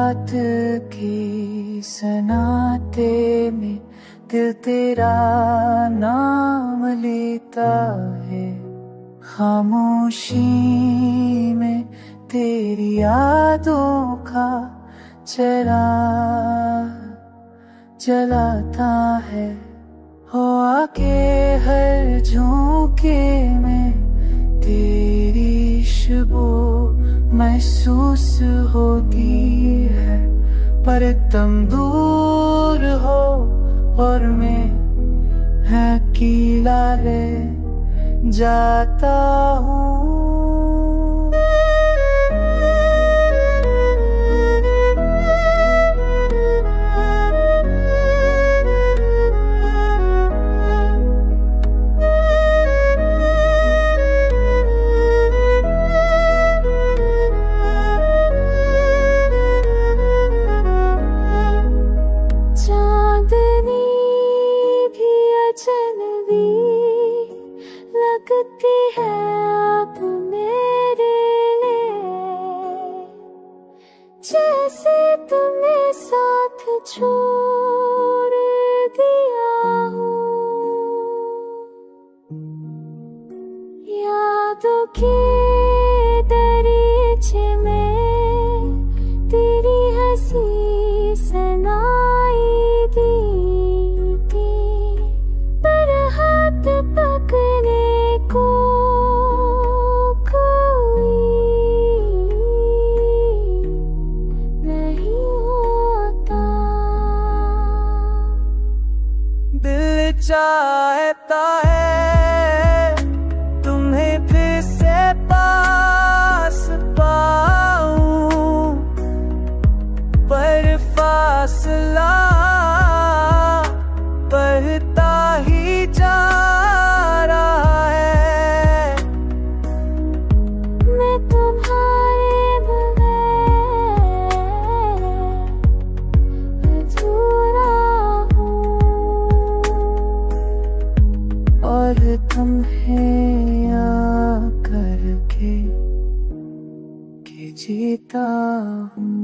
रात की सन्नाटे में दिल तेरा नाम लेता है। खामोशी में तेरी यादों का चिराग जलाता है। हो आके हर झोंके में तेरी खुशबू महसूस होती है। पर तुम दूर हो और मैं अकेला रह जाता हूँ। लगती है अब मेरे लिए, जैसे तुमने साथ छोड़ दिया हो। यादों के दरीचे में तेरी हंसी सुनाई दी थी, पर हाथ पकड़ने को कोई नहीं होता। दिल चाहता है तुम्हें फिर से पास पाऊं, पर फासला बढ़ता ही जा रहा है। मैं तुम्हारे बगैर अधूरा हूँ, और तुम्हें याद करके जीता हूँ।